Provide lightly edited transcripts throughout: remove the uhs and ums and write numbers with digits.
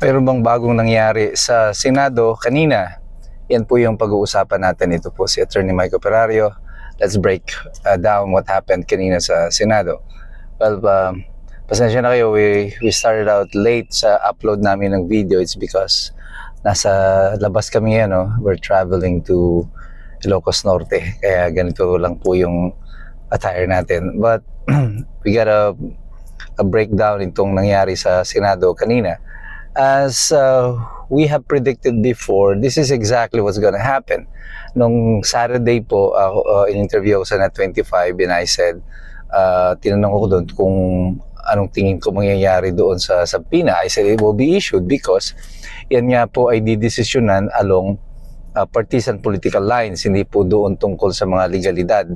Mayroon bang bagong nangyari sa Senado kanina? Yan po yung pag-uusapan natin. Ito po si Attorney Mike Operario. Let's break down what happened kanina sa Senado. Well, pasensya na kayo. We started out late sa upload namin ng video. It's because nasa labas kami yan. No? We're traveling to Ilocos Norte. Kaya ganito lang po yung attire natin. But we got a breakdown itong nangyari sa Senado kanina. As we have predicted before, this is exactly what's gonna happen. Nung Saturday po, in-interview ako sa Net25 and I said, tinanong ko doon kung anong tingin ko mangyayari doon sa PINA. I said it will be issued because yan nga po ay didesisyonan along partisan political lines, hindi po doon tungkol sa mga legalidad.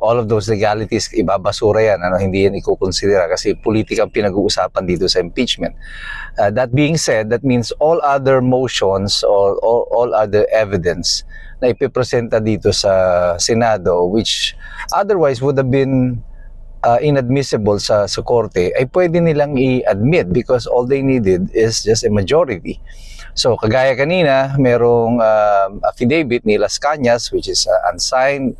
All of those legalities, ibabasura yan, hindi yan ikukonsidera kasi politika ang pinag-uusapan dito sa impeachment. That being said, that means all other motions or all other evidence na ipipresenta dito sa Senado, which otherwise would have been inadmissible sa korte, ay pwede nilang i-admit because all they needed is just a majority. So kagaya kanina, merong affidavit ni Las Cañas, which is unsigned,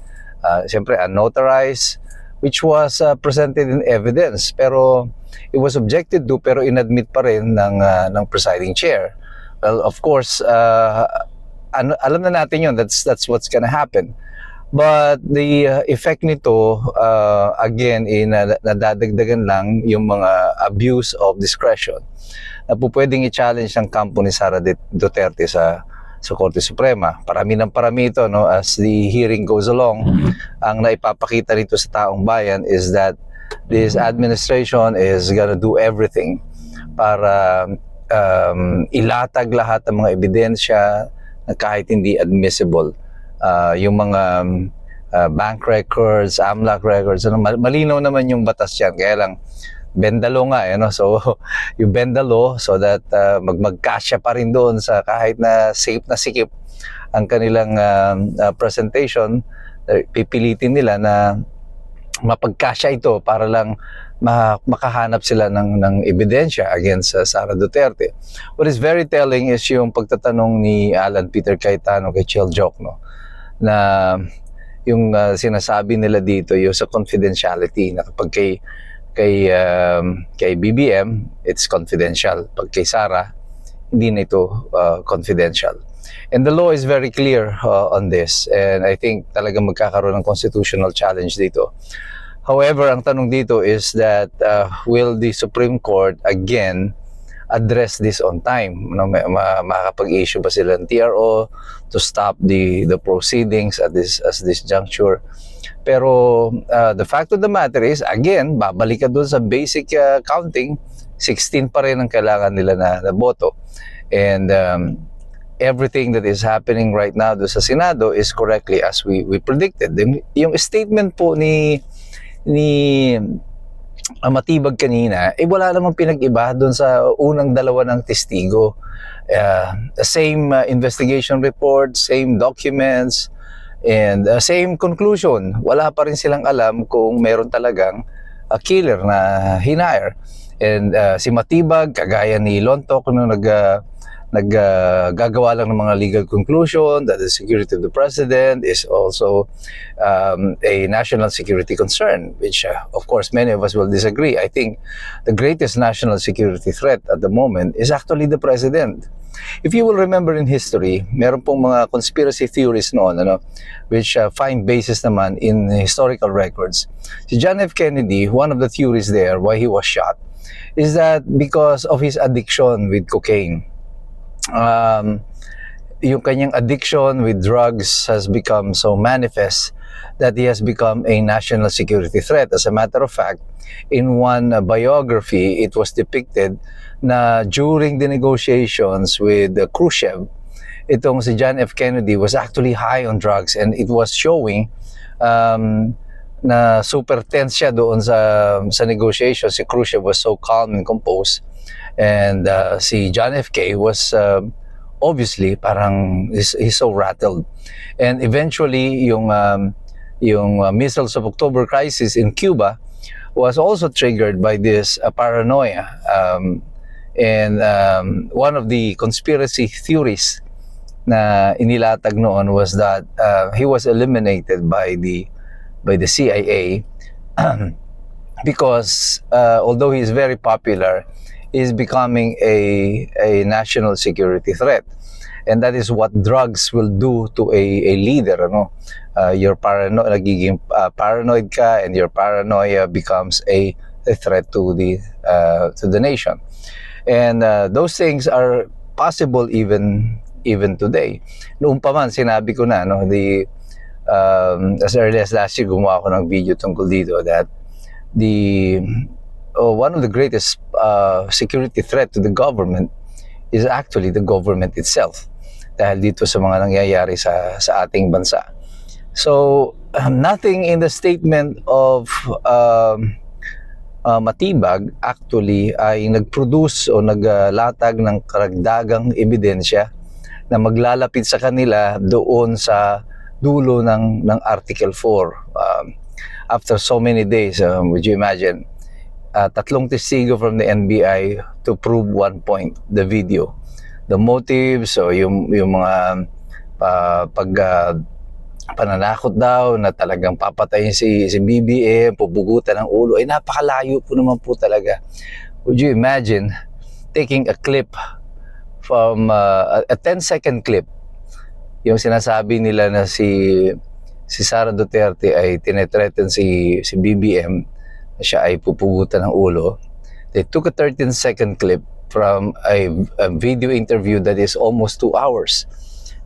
siyempre unnotarized, which was presented in evidence, pero it was objected to pero inadmit pa rin ng presiding chair. Well, of course, alam na natin yun, that's what's gonna happen. But the effect nito, again, nadadagdagan lang yung mga abuse of discretion na po pwedeng i-challenge ng kampo ni Sara Duterte sa Korte Suprema. Parami ng parami ito, no? As the hearing goes along, ang naipapakita nito sa taong bayan is that this administration is gonna do everything para ilatag lahat ng mga ebidensya na kahit hindi admissible. Yung mga bank records, AMLAC records, malinaw naman yung batas yan. Kaya lang, bend the law nga, no? So you bend the law so that magkasya pa rin doon sa kahit na safe na sikip ang kanilang presentation. Pipilitin nila na mapagkasya ito para lang makahanap sila ng ebidensya against Sara Duterte. What is very telling is yung pagtatanong ni Alan Peter Cayetano kay Chel Jokno na yung sinasabi nila dito yung sa confidentiality na kapag kay BBM, it's confidential. Pag kay Sara, hindi na ito confidential. And the law is very clear on this. And I think talagang magkakaroon ng constitutional challenge dito. However, ang tanong dito is that will the Supreme Court again address this on time? Makakapag-issue ba sila ng TRO to stop the proceedings at this juncture? Pero the fact of the matter is, again, babalik ka doon sa basic counting, 16 pa rin ang kailangan nila na boto. And everything that is happening right now doon sa Senado is correctly as we predicted. Yung statement po ni Matibag kanina, wala namang pinag-iba doon sa unang dalawa ng testigo. The same investigation report, same documents, and same conclusion. Wala pa rin silang alam kung meron talagang killer na hinire. And si Matibag, kagaya ni Lontok, nung naggagawa lang ng mga legal conclusion that the security of the president is also a national security concern, which of course many of us will disagree. I think the greatest national security threat at the moment is actually the president. If you will remember in history, meron pong mga conspiracy theories noon, which find basis naman in historical records. Si John F. Kennedy, one of the theories there why he was shot is that because of his addiction with cocaine. Yung kanyang addiction with drugs has become so manifest that he has become a national security threat. As a matter of fact, in one biography, it was depicted na during the negotiations with Khrushchev, itong si John F. Kennedy was actually high on drugs and it was showing na super tense siya doon sa negotiations. Si Khrushchev was so calm and composed. And si John F. K. was obviously parang he's so rattled. And eventually yung missiles of October crisis in Cuba was also triggered by this paranoia. And one of the conspiracy theories na inilatag noon was that he was eliminated by the CIA because although he is very popular, he is becoming a national security threat. And that is what drugs will do to a leader, ano? You're nagiging paranoid ka, and your paranoia becomes a threat to the nation. And those things are possible even today. Noong pa man, sinabi ko na, no, as early as last year, gumawa ako ng video tungkol dito that one of the greatest security threat to the government is actually the government itself, dahil dito sa mga nangyayari sa ating bansa. So nothing in the statement of Matibag actually ay nagproduce o naglatag ng karagdagang ebidensya na maglalapit sa kanila doon sa dulo ng Article 4. After so many days, would you imagine, tatlong testigo from the NBI to prove one point, the video. The motives, o yung mga pananakot daw na talagang papatayin si BBM, pubugutan ng ulo, ay napakalayo po naman po talaga. Would you imagine taking a clip from a 10-second clip, yung sinasabi nila na si Sara Duterte ay tinetreaten si BBM na siya ay pupugutan ng ulo. They took a 13-second clip from a video interview that is almost 2 hours.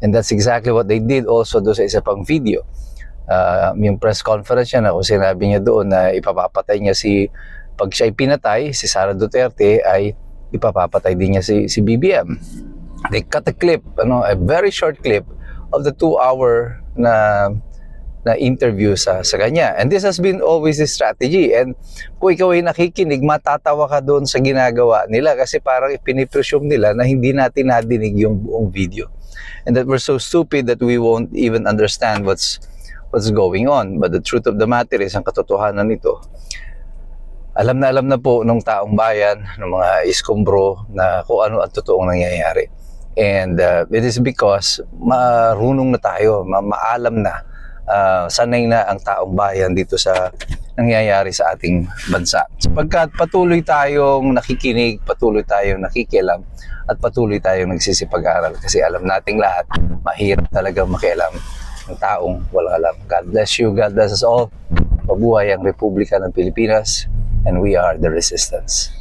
And that's exactly what they did also doon sa isa pang video. Yung press conference niya na kung sinabi niya doon na ipapapatay niya pag siya ay pinatay, si Sara Duterte ay ipapapatay din niya si BBM. They cut a clip, a very short clip of the 2-hour na interview sa kanya. And this has been always a strategy. And kung ikaw ay nakikinig, matatawa ka doon sa ginagawa nila kasi parang pinipresume nila na hindi natin nadinig yung buong video. And that we're so stupid that we won't even understand what's going on. But the truth of the matter is, ang katotohanan nito, alam na po ng taong bayan, ng mga iskombro, na kung ano ang totoong nangyayari. And it is because marunong na tayo, maalam na, sanay na ang taong bayan dito sa nangyayari sa ating bansa. Sapagkat patuloy tayong nakikinig, patuloy tayong nakikialam, at patuloy tayong nagsisipag-aral. Kasi alam nating lahat, mahirap talagang makialam ng taong walang alam. God bless you, God bless us all. Mabuhay ang Republika ng Pilipinas, and we are the resistance.